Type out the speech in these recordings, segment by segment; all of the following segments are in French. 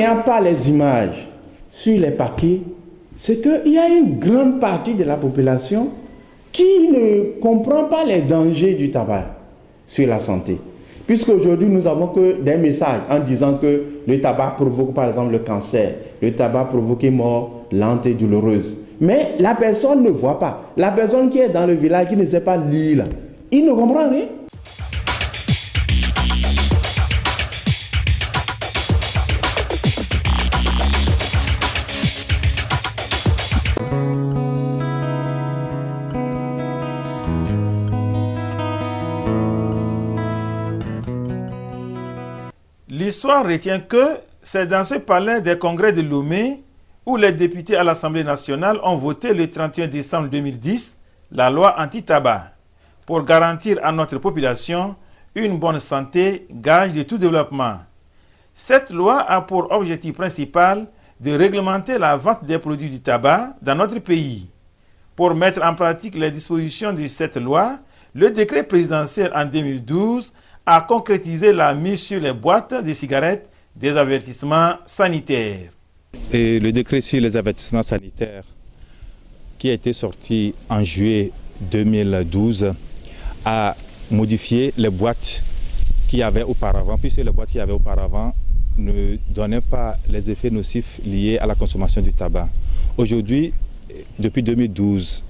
voyant pas les images sur les paquets, c'est qu'il y a une grande partie de la population qui ne comprend pas les dangers du tabac sur la santé. Puisqu'aujourd'hui, nous n'avons que des messages en disant que le tabac provoque par exemple le cancer, le tabac provoque une mort lente et douloureuse. Mais la personne ne voit pas. La personne qui est dans le village, qui ne sait pas lire, là, il ne comprend rien. L'histoire retient que c'est dans ce palais des congrès de Lomé où les députés à l'Assemblée nationale ont voté le 31 décembre 2010 la loi anti-tabac pour garantir à notre population une bonne santé, gage de tout développement. Cette loi a pour objectif principal de réglementer la vente des produits du tabac dans notre pays. Pour mettre en pratique les dispositions de cette loi, le décret présidentiel en 2012 a concrétisé la mise sur les boîtes de cigarettes des avertissements sanitaires. Et le décret sur les avertissements sanitaires qui a été sorti en juillet 2012 a modifié les boîtes qu'il y avait auparavant, puisque les boîtes qu'il y avait auparavant ne donnaient pas les effets nocifs liés à la consommation du tabac. Aujourd'hui, depuis 2012,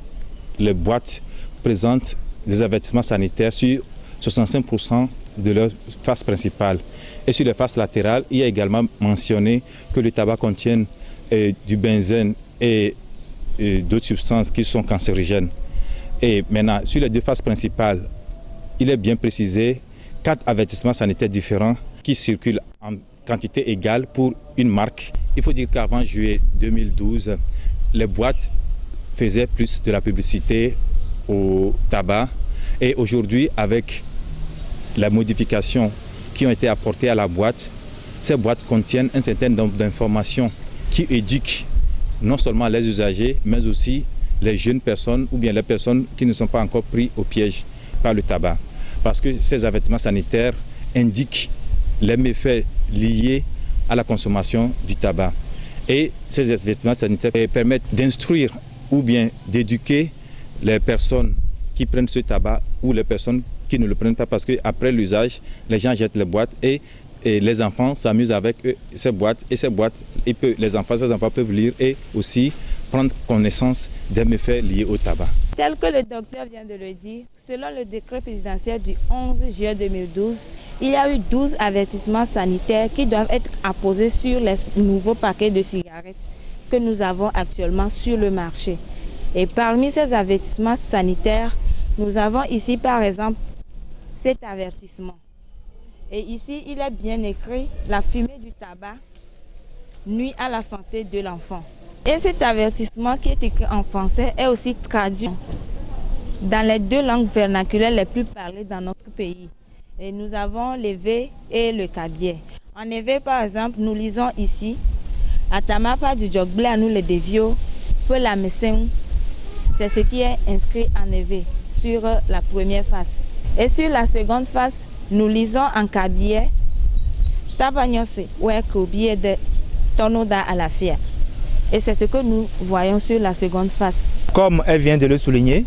les boîtes présentent des avertissements sanitaires sur 65% de leur face principale. Et sur les faces latérales, il y a également mentionné que le tabac contient du benzène et d'autres substances qui sont cancérigènes. Et maintenant, sur les deux faces principales, il est bien précisé 4 avertissements sanitaires différents qui circulent en quantité égale pour une marque. Il faut dire qu'avant juillet 2012, les boîtes faisaient plus de la publicité au tabac. Et aujourd'hui, avec les modifications qui ont été apportées à la boîte, ces boîtes contiennent un certain nombre d'informations qui éduquent non seulement les usagers, mais aussi les jeunes personnes ou bien les personnes qui ne sont pas encore pris au piège par le tabac. Parce que ces avertissements sanitaires indiquent les méfaits liés à la consommation du tabac. Et ces avertissements sanitaires permettent d'instruire ou bien d'éduquer les personnes qui prennent ce tabac ou les personnes qui ne le prennent pas, parce qu'après l'usage, les gens jettent les boîtes et les enfants s'amusent avec ces boîtes. Et ces boîtes, ces enfants peuvent lire et aussi prendre connaissance des méfaits liés au tabac. Tel que le docteur vient de le dire, selon le décret présidentiel du 11 juillet 2012, il y a eu 12 avertissements sanitaires qui doivent être apposés sur les nouveaux paquets de cigarettes que nous avons actuellement sur le marché. Et parmi ces avertissements sanitaires, nous avons ici par exemple cet avertissement. Et ici, il est bien écrit « La fumée du tabac nuit à la santé de l'enfant ». Et cet avertissement qui est écrit en français est aussi traduit dans les 2 langues vernaculaires les plus parlées dans notre pays. Et nous avons l'évé et le kabyé. En évé, par exemple, nous lisons ici « Atamapa du jogble à nous les dévios, peu la messing ». C'est ce qui est inscrit en évé sur la première face. Et sur la seconde face, nous lisons en kabyé « Tabanyose ouais kobié de tonoda à la fia ». Et c'est ce que nous voyons sur la seconde face. Comme elle vient de le souligner,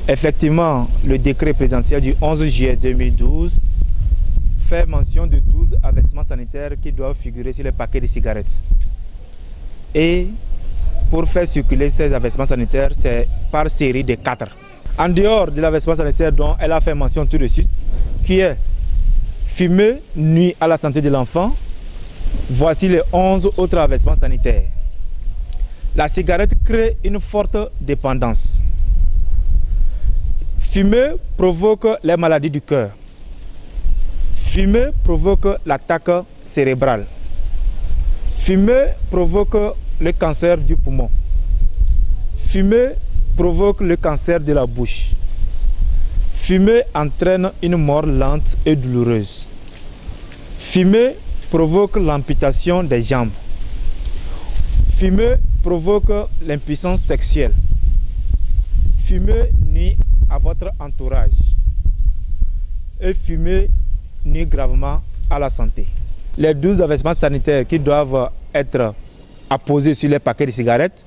effectivement, le décret présidentiel du 11 juillet 2012 fait mention de 12 avertissements sanitaires qui doivent figurer sur les paquets de cigarettes. Et pour faire circuler ces avertissements sanitaires, c'est par série de 4. En dehors de l'avertissement sanitaire dont elle a fait mention tout de suite, qui est « Fumer nuit à la santé de l'enfant », voici les 11 autres avertissements sanitaires. La cigarette crée une forte dépendance. Fumer provoque les maladies du cœur. Fumer provoque l'attaque cérébrale. Fumer provoque le cancer du poumon. Fumer provoque le cancer de la bouche. Fumer entraîne une mort lente et douloureuse. Fumer provoque l'amputation des jambes. Fumer provoque l'impuissance sexuelle. Fumer nuit à votre entourage. Et fumer nuit gravement à la santé. les 12 avertissements sanitaires qui doivent être apposés sur les paquets de cigarettes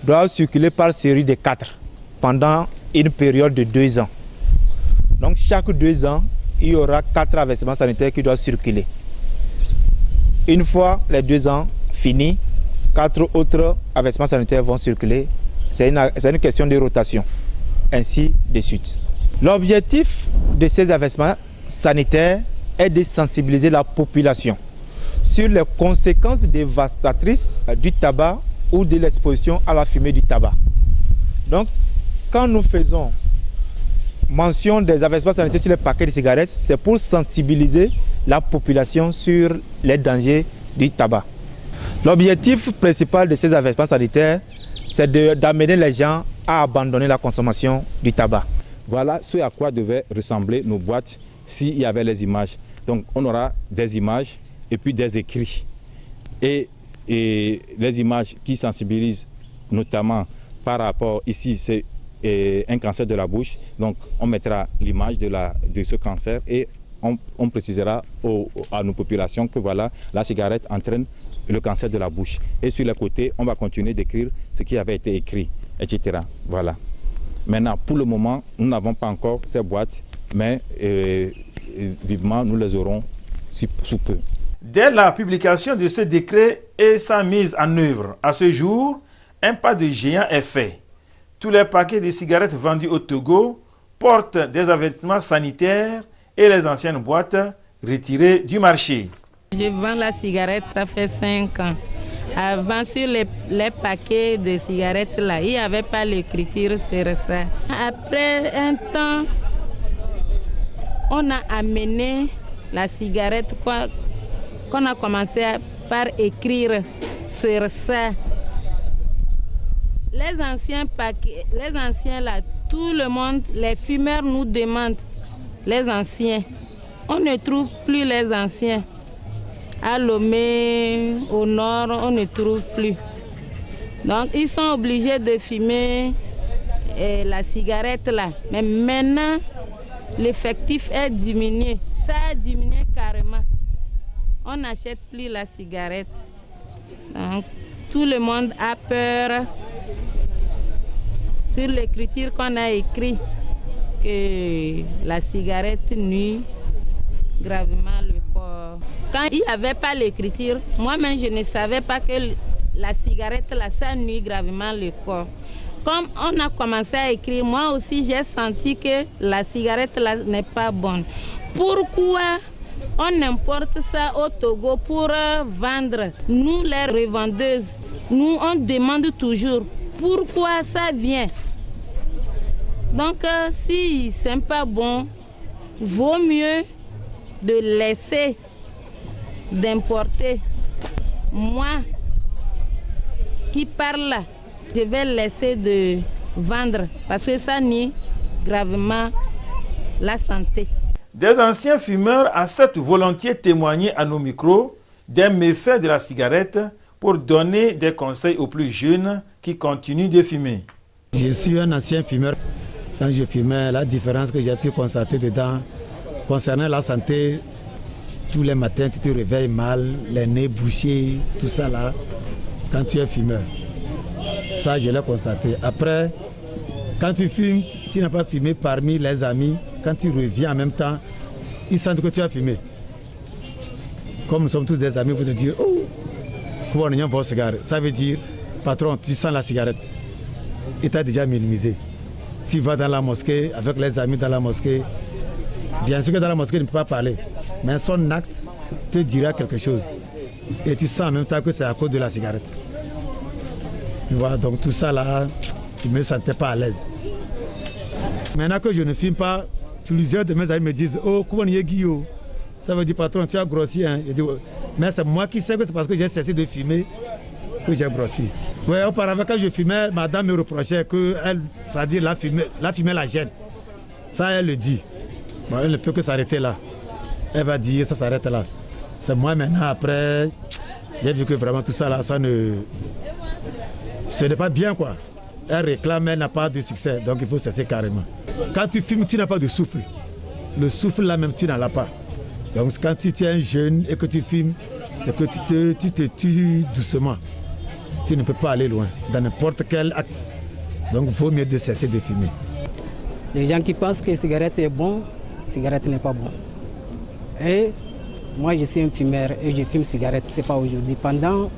doivent circuler par série de 4 pendant une période de 2 ans. Donc chaque 2 ans, il y aura 4 avertissements sanitaires qui doivent circuler. Une fois les 2 ans finis, 4 autres avertissements sanitaires vont circuler. C'est une question de rotation, ainsi de suite. L'objectif de ces avertissements sanitaires est de sensibiliser la population sur les conséquences dévastatrices du tabac ou de l'exposition à la fumée du tabac. Donc, quand nous faisons mention des avertissements sanitaires sur les paquets de cigarettes, c'est pour sensibiliser la population sur les dangers du tabac. L'objectif principal de ces avertissements sanitaires, c'est d'amener les gens à abandonner la consommation du tabac. Voilà ce à quoi devaient ressembler nos boîtes s'il y avait les images. Donc on aura des images et puis des écrits. Et les images qui sensibilisent notamment par rapport, ici c'est un cancer de la bouche, donc on mettra l'image de ce cancer et on précisera à nos populations que voilà, la cigarette entraîne le cancer de la bouche. Et sur les côtés, on va continuer d'écrire ce qui avait été écrit, etc. Voilà. Maintenant, pour le moment, nous n'avons pas encore ces boîtes, mais vivement, nous les aurons sous peu. Dès la publication de ce décret et sa mise en œuvre, à ce jour, un pas de géant est fait. Tous les paquets de cigarettes vendus au Togo portent des avertissements sanitaires et les anciennes boîtes retirées du marché. Je vends la cigarette, ça fait 5 ans. Avant, sur les paquets de cigarettes, là, il n'y avait pas l'écriture sur ça. Après un temps, on a amené la cigarette qu'on a commencé par écrire sur ça. Les anciens paquets, les anciens là, tout le monde, les fumeurs nous demandent les anciens. On ne trouve plus les anciens. À Lomé, au nord, on ne trouve plus. Donc ils sont obligés de fumer la cigarette là. Mais maintenant, l'effectif est diminué. Ça a diminué carrément. On n'achète plus la cigarette. Donc tout le monde a peur sur l'écriture qu'on a écrit que la cigarette nuit gravement le corps. Quand il n'y avait pas l'écriture, moi-même je ne savais pas que la cigarette là, ça nuit gravement le corps. Comme on a commencé à écrire, moi aussi j'ai senti que la cigarette là n'est pas bonne. Pourquoi on importe ça au Togo pour vendre? Nous les revendeuses, nous on demande toujours pourquoi ça vient. Donc si c'est pas bon, vaut mieux de laisser d'importer. Moi qui parle là, je vais laisser de vendre parce que ça nuit gravement la santé. Des anciens fumeurs acceptent volontiers témoigner à nos micros des méfaits de la cigarette pour donner des conseils aux plus jeunes qui continuent de fumer. Je suis un ancien fumeur. Quand je fumais, la différence que j'ai pu constater dedans, concernant la santé, tous les matins tu te réveilles mal, les nez bouchés, tout ça là, quand tu es fumeur. Ça, je l'ai constaté. Après, quand tu fumes, tu n'as pas fumé parmi les amis, quand tu reviens en même temps, ils sentent que tu as fumé. Comme nous sommes tous des amis, vous te dites, oh, comment on a un cigare. Ça veut dire, patron, tu sens la cigarette. Il t'a déjà minimisé. Tu vas dans la mosquée, avec les amis dans la mosquée. Bien sûr que dans la mosquée, il ne peut pas parler. Mais son acte te dira quelque chose. Et tu sens en même temps que c'est à cause de la cigarette. Tu vois, donc tout ça là, je ne me sentais pas à l'aise. Maintenant que je ne fume pas, plusieurs de mes amis me disent, oh, comment est Guillaume? Ça veut dire, patron, tu as grossi. Hein? Je dis, mais c'est moi qui sais que c'est parce que j'ai cessé de fumer que j'ai grossi. Ouais, auparavant, quand je fumais, madame me reprochait que c'est-à-dire la fumée la gêne. Ça, elle le dit. Bon, elle ne peut que s'arrêter là. Elle va dire, ça s'arrête là. C'est moi maintenant, après, j'ai vu que vraiment tout ça là, ce n'est pas bien quoi. Elle réclame, elle n'a pas de succès, donc il faut cesser carrément. Quand tu fumes, tu n'as pas de souffle. Le souffle là même, tu n'en as pas. Donc quand tu es un jeune et que tu fumes, c'est que tu te tues doucement. Tu ne peux pas aller loin dans n'importe quel acte. Donc il vaut mieux de cesser de fumer. Les gens qui pensent que la cigarette est bon, la cigarette n'est pas bon. Et moi je suis un fumeur et je fume cigarette, ce n'est pas aujourd'hui. Pendant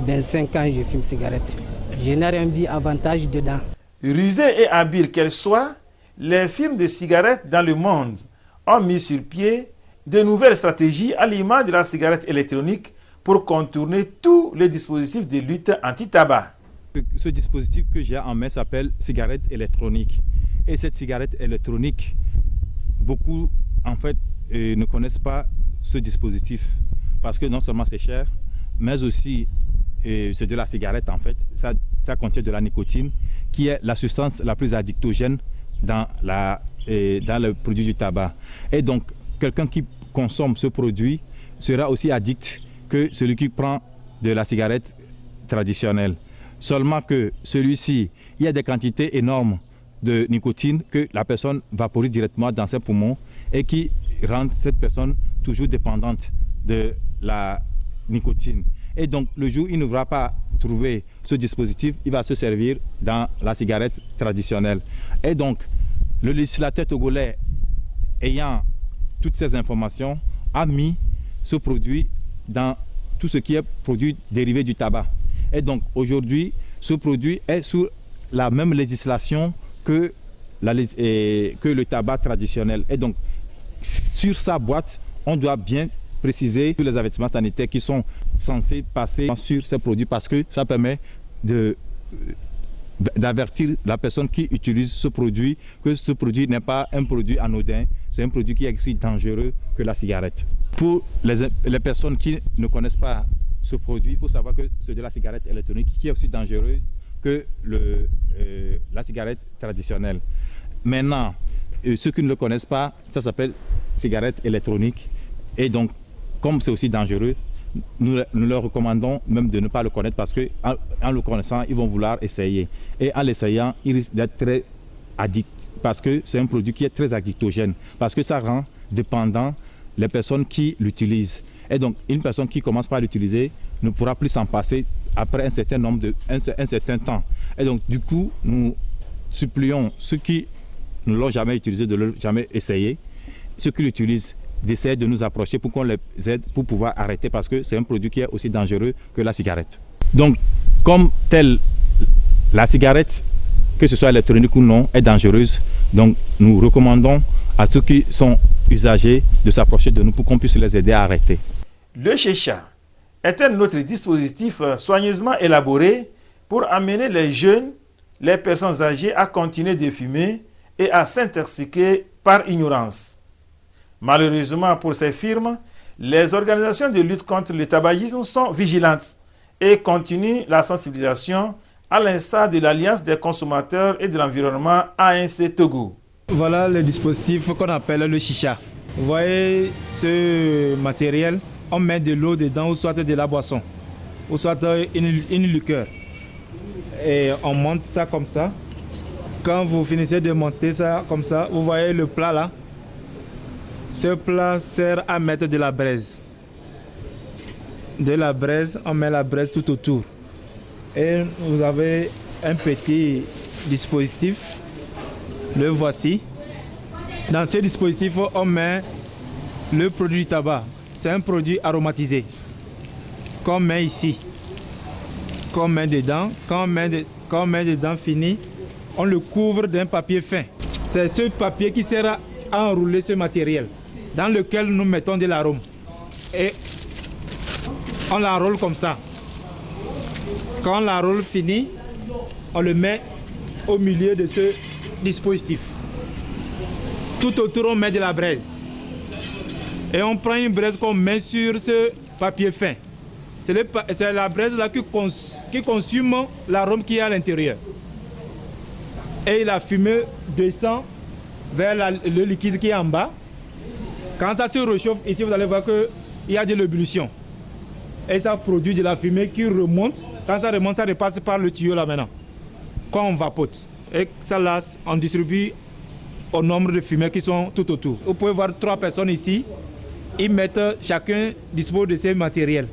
25 ans je fume cigarette. Je n'ai rien vu avantage dedans. Rusés et habiles qu'elles soient, les firmes de cigarettes dans le monde ont mis sur pied de nouvelles stratégies à l'image de la cigarette électronique pour contourner tous les dispositifs de lutte anti-tabac. Ce dispositif que j'ai en main s'appelle cigarette électronique. Et cette cigarette électronique, beaucoup en fait ne connaissent pas ce dispositif parce que non seulement c'est cher, mais aussi c'est de la cigarette en fait. Ça contient de la nicotine qui est la substance la plus addictogène dans le produit du tabac. Et donc quelqu'un qui consomme ce produit sera aussi addict que celui qui prend de la cigarette traditionnelle. Seulement que celui-ci, il y a des quantités énormes de nicotine que la personne vaporise directement dans ses poumons et qui rendent cette personne toujours dépendante de la nicotine. Et donc le jour où il ne va pas trouver ce dispositif, il va se servir dans la cigarette traditionnelle. Et donc le législateur togolais, ayant toutes ces informations, a mis ce produit dans tout ce qui est produit dérivé du tabac. Et donc aujourd'hui, ce produit est sous la même législation que le tabac traditionnel. Et donc sur sa boîte, on doit bien préciser tous les avertissements sanitaires qui sont censés passer sur ces produits parce que ça permet d'avertir la personne qui utilise ce produit que ce produit n'est pas un produit anodin, c'est un produit qui est aussi dangereux que la cigarette. Pour les personnes qui ne connaissent pas ce produit, il faut savoir que c'est de la cigarette électronique qui est aussi dangereuse que la cigarette traditionnelle. Maintenant, ceux qui ne le connaissent pas, ça s'appelle cigarette électronique. Et donc, comme c'est aussi dangereux, nous leur recommandons même de ne pas le connaître parce qu'en le connaissant, ils vont vouloir essayer. Et en l'essayant, ils risquent d'être très addicts parce que c'est un produit qui est très addictogène, parce que ça rend dépendant les personnes qui l'utilisent. Et donc, une personne qui commence par l'utiliser ne pourra plus s'en passer après un certain temps. Et donc, du coup, nous supplions ceux qui ne l'ont jamais utilisé de le jamais essayer, ceux qui l'utilisent d'essayer de nous approcher pour qu'on les aide pour pouvoir arrêter parce que c'est un produit qui est aussi dangereux que la cigarette. Donc, comme telle, la cigarette, que ce soit électronique ou non, est dangereuse. Donc, nous recommandons à ceux qui sont usagers de s'approcher de nous pour qu'on puisse les aider à arrêter. Le chicha est un autre dispositif soigneusement élaboré pour amener les jeunes, les personnes âgées à continuer de fumer et à s'intoxiquer par ignorance. Malheureusement pour ces firmes, les organisations de lutte contre le tabagisme sont vigilantes et continuent la sensibilisation à l'instar de l'Alliance des consommateurs et de l'environnement ANC Togo. Voilà le dispositif qu'on appelle le chicha. Vous voyez ce matériel, on met de l'eau dedans ou soit de la boisson, ou soit une liqueur. Et on monte ça comme ça. Quand vous finissez de monter ça comme ça, vous voyez le plat là. Ce plat sert à mettre de la braise. De la braise, on met la braise tout autour. Et vous avez un petit dispositif. Le voici. Dans ce dispositif, on met le produit tabac. C'est un produit aromatisé. Qu'on met ici. Qu'on met dedans. Quand on met dedans fini, on le couvre d'un papier fin. C'est ce papier qui sert à enrouler ce matériel dans lequel nous mettons de l'arôme. Et on l'enroule comme ça. Quand on l'enroule fini, on le met au milieu de ce dispositif. Tout autour, on met de la braise. Et on prend une braise qu'on met sur ce papier fin. C'est la braise là qui consume l'arôme qui est à l'intérieur. Et la fumée descend vers le liquide qui est en bas. Quand ça se réchauffe, ici vous allez voir qu'il y a de l'ébullition. Et ça produit de la fumée qui remonte. Quand ça remonte, ça repasse par le tuyau là maintenant. Quand on vapote. Et ça là, on distribue au nombre de fumées qui sont tout autour. Vous pouvez voir 3 personnes ici ils mettent, chacun dispose de ses matériels.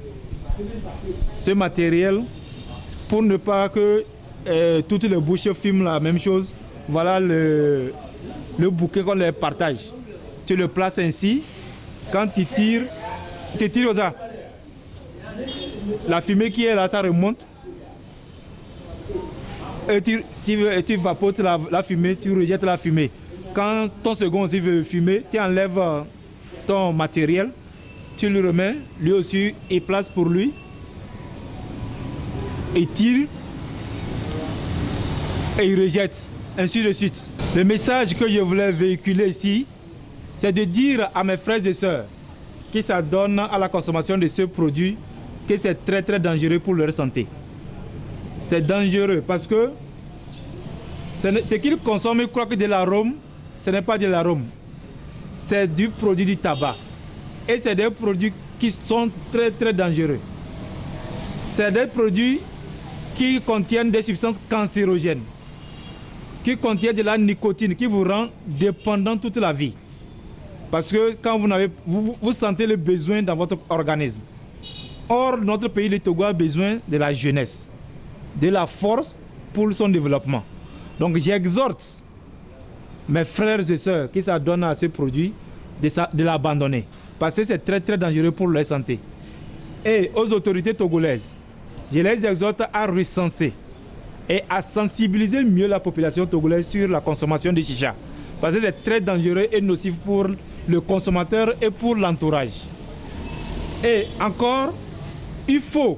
Ce matériel, pour ne pas que toutes les bouches filment la même chose, voilà le bouquet qu'on les partage. Tu le places ainsi, quand tu tires comme ça. La fumée qui est là, ça remonte. Et tu vapotes la fumée, tu rejettes la fumée. Quand ton second aussi veut fumer, tu enlèves ton matériel, tu le remets, lui aussi, il place pour lui. Il tire et il rejette, ainsi de suite. Le message que je voulais véhiculer ici, c'est de dire à mes frères et sœurs qui s'adonnent à la consommation de ce produit que c'est très très dangereux pour leur santé. C'est dangereux parce que ce qu'ils consomment, ils croient que de l'arôme, ce n'est pas de l'arôme. C'est du produit du tabac. Et c'est des produits qui sont très très dangereux. C'est des produits qui contiennent des substances cancérogènes, qui contiennent de la nicotine, qui vous rend dépendant toute la vie. Parce que quand vous sentez le besoin dans votre organisme. Or, notre pays, le Togo, a besoin de la jeunesse, de la force pour son développement. Donc j'exhorte mes frères et sœurs qui s'adonnent à ce produit de l'abandonner. Parce que c'est très très dangereux pour leur santé. Et aux autorités togolaises, je les exhorte à recenser et à sensibiliser mieux la population togolaise sur la consommation de chicha. Parce que c'est très dangereux et nocif pour le consommateur et pour l'entourage. Et encore, il faut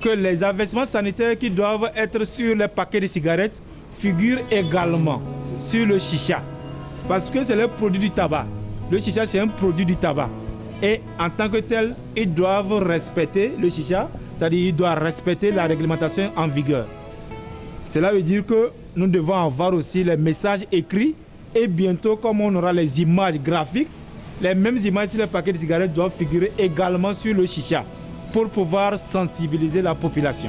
que les avertissements sanitaires qui doivent être sur les paquets de cigarettes figurent également sur le chicha. Parce que c'est le produit du tabac. Le chicha, c'est un produit du tabac. Et en tant que tel, ils doivent respecter le chicha, c'est-à-dire qu'ils doivent respecter la réglementation en vigueur. Cela veut dire que nous devons avoir aussi les messages écrits et bientôt, comme on aura les images graphiques, les mêmes images sur les paquets de cigarettes doivent figurer également sur le chicha pour pouvoir sensibiliser la population.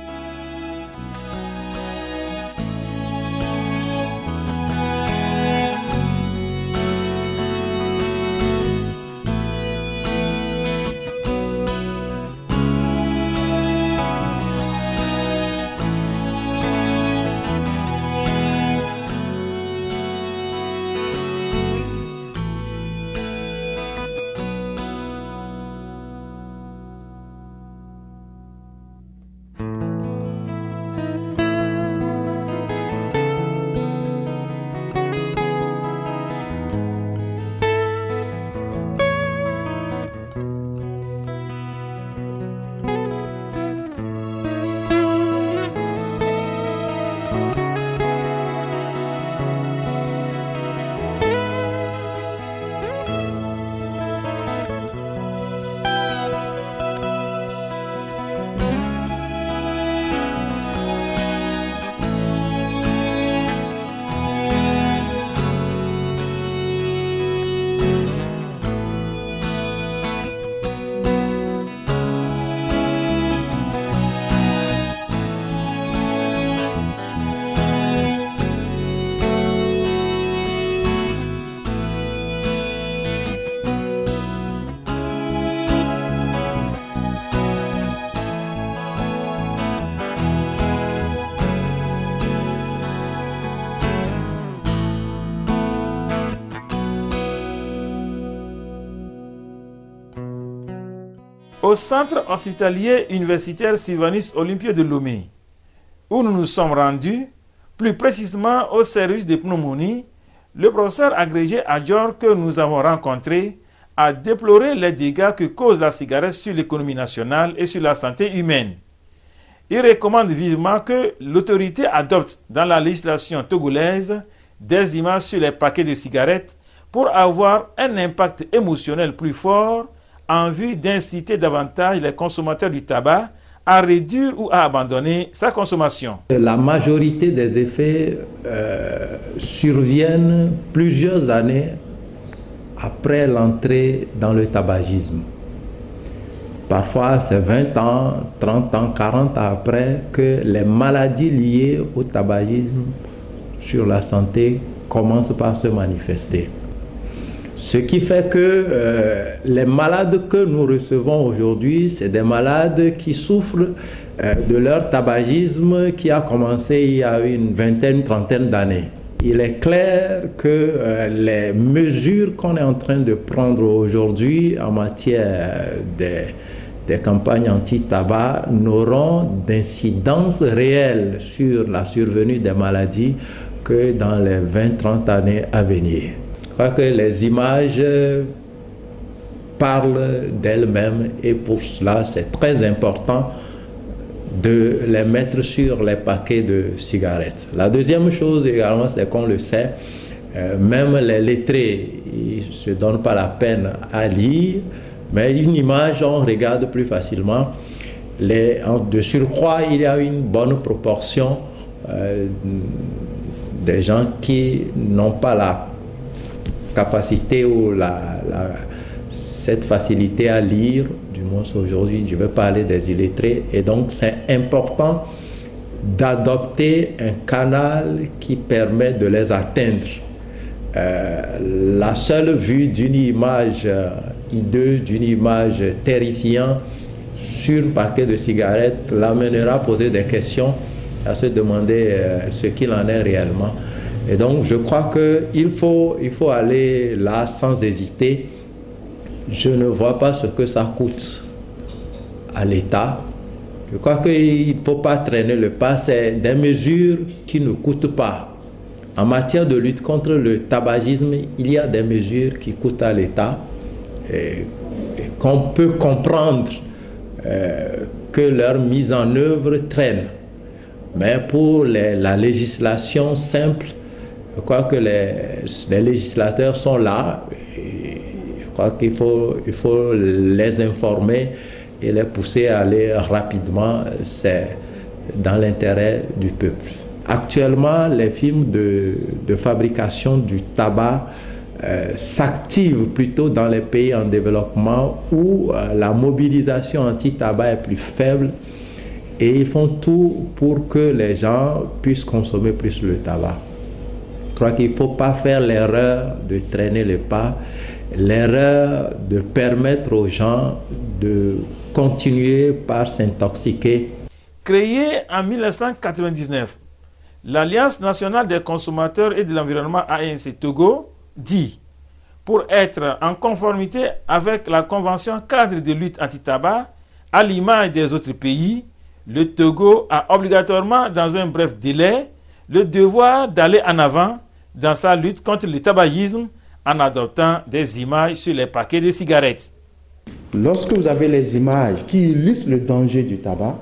Au centre hospitalier universitaire Sylvanus Olympio de Lomé, où nous nous sommes rendus, plus précisément au service de pneumonie, le professeur agrégé Adjor que nous avons rencontré a déploré les dégâts que cause la cigarette sur l'économie nationale et sur la santé humaine. Il recommande vivement que l'autorité adopte dans la législation togolaise des images sur les paquets de cigarettes pour avoir un impact émotionnel plus fort en vue d'inciter davantage les consommateurs du tabac à réduire ou à abandonner sa consommation. La majorité des effets surviennent plusieurs années après l'entrée dans le tabagisme. Parfois, c'est 20 ans, 30 ans, 40 ans après que les maladies liées au tabagisme sur la santé commencent par se manifester. Ce qui fait que les malades que nous recevons aujourd'hui, c'est des malades qui souffrent de leur tabagisme qui a commencé il y a une vingtaine, trentaine d'années. Il est clair que les mesures qu'on est en train de prendre aujourd'hui en matière des campagnes anti-tabac n'auront d'incidence réelle sur la survenue des maladies que dans les 20-30 années à venir. Je crois que les images parlent d'elles-mêmes et pour cela c'est très important de les mettre sur les paquets de cigarettes. La deuxième chose également, c'est qu'on le sait, même les lettrés, ils ne se donnent pas la peine à lire, mais une image, on regarde plus facilement. De surcroît, il y a une bonne proportion des gens qui n'ont pas la capacité ou cette facilité à lire, du moins aujourd'hui, je veux parler des illettrés, et donc c'est important d'adopter un canal qui permet de les atteindre. La seule vue d'une image hideuse, d'une image terrifiante sur un paquet de cigarettes l'amènera à poser des questions, à se demander ce qu'il en est réellement. Et donc je crois qu'il faut aller là sans hésiter. Je ne vois pas ce que ça coûte à l'État. Je crois qu'il ne faut pas traîner le pas. C'est des mesures qui ne coûtent pas. En matière de lutte contre le tabagisme, il y a des mesures qui coûtent à l'État et qu'on peut comprendre que leur mise en œuvre traîne. Mais pour la législation simple, je crois que les législateurs sont là. Je crois qu'il faut les informer et les pousser à aller rapidement. C'est dans l'intérêt du peuple. Actuellement, les firmes de fabrication du tabac s'activent plutôt dans les pays en développement où la mobilisation anti-tabac est plus faible et ils font tout pour que les gens puissent consommer plus le tabac. Je crois qu'il ne faut pas faire l'erreur de traîner le pas, l'erreur de permettre aux gens de continuer par s'intoxiquer. Créée en 1999, l'Alliance nationale des consommateurs et de l'environnement ANC Togo dit, pour être en conformité avec la Convention cadre de lutte anti-tabac, à l'image des autres pays, le Togo a obligatoirement, dans un bref délai, le devoir d'aller en avant dans sa lutte contre le tabagisme en adoptant des images sur les paquets de cigarettes. Lorsque vous avez les images qui illustrent le danger du tabac,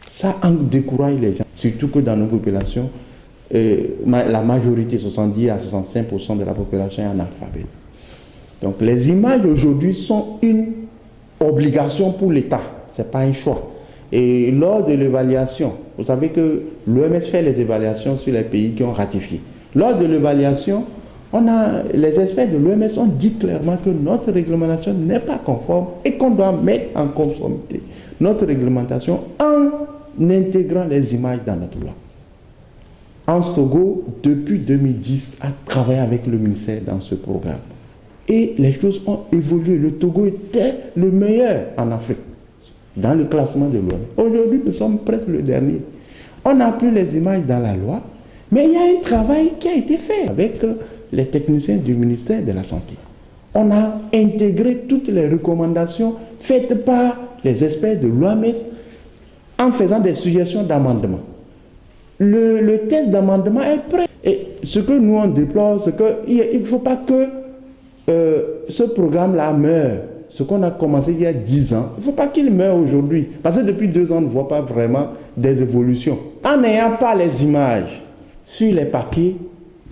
ça décourage les gens. Surtout que dans nos populations, la majorité, 70 à 65% de la population est analphabète. Donc les images aujourd'hui sont une obligation pour l'État, ce n'est pas un choix. Et lors de l'évaluation, vous savez que l'OMS fait les évaluations sur les pays qui ont ratifié. Lors de l'évaluation, les experts de l'OMS ont dit clairement que notre réglementation n'est pas conforme et qu'on doit mettre en conformité notre réglementation en intégrant les images dans notre loi. Hans Togo, depuis 2010, a travaillé avec le ministère dans ce programme. Et les choses ont évolué. Le Togo était le meilleur en Afrique dans le classement de l'OMS. Aujourd'hui, nous sommes presque le dernier. On n'a plus les images dans la loi, mais il y a un travail qui a été fait avec les techniciens du ministère de la Santé. On a intégré toutes les recommandations faites par les experts de l'OMS en faisant des suggestions d'amendement. Le test d'amendement est prêt. Et ce que nous on déplore, c'est qu'il ne faut pas que ce programme-là meure. Ce qu'on a commencé il y a 10 ans, il ne faut pas qu'il meure aujourd'hui. Parce que depuis 2 ans, on ne voit pas vraiment des évolutions. En n'ayant pas les images sur les paquets,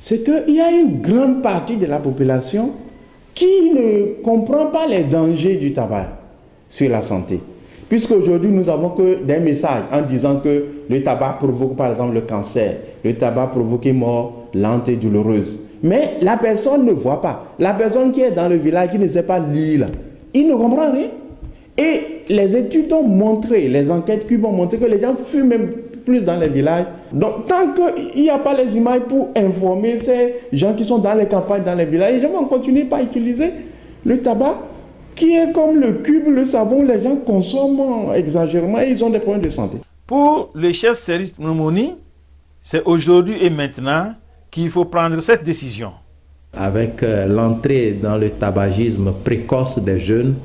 c'est qu'il y a une grande partie de la population qui ne comprend pas les dangers du tabac sur la santé. Puisqu'aujourd'hui, nous n'avons que des messages en disant que le tabac provoque par exemple le cancer, le tabac provoque une mort lente et douloureuse. Mais la personne ne voit pas. La personne qui est dans le village, qui ne sait pas lire, là, il ne comprend rien. Et les études ont montré, les enquêtes cubes ont montré que les gens fument même plus dans les villages. Donc, tant qu'il n'y a pas les images pour informer ces gens qui sont dans les campagnes, dans les villages, les gens vont continuer par utiliser le tabac, qui est comme le cube, le savon, les gens consomment exagérément et ils ont des problèmes de santé. Pour le chef service pneumonie, c'est aujourd'hui et maintenant qu'il faut prendre cette décision. Avec l'entrée dans le tabagisme précoce des jeunes,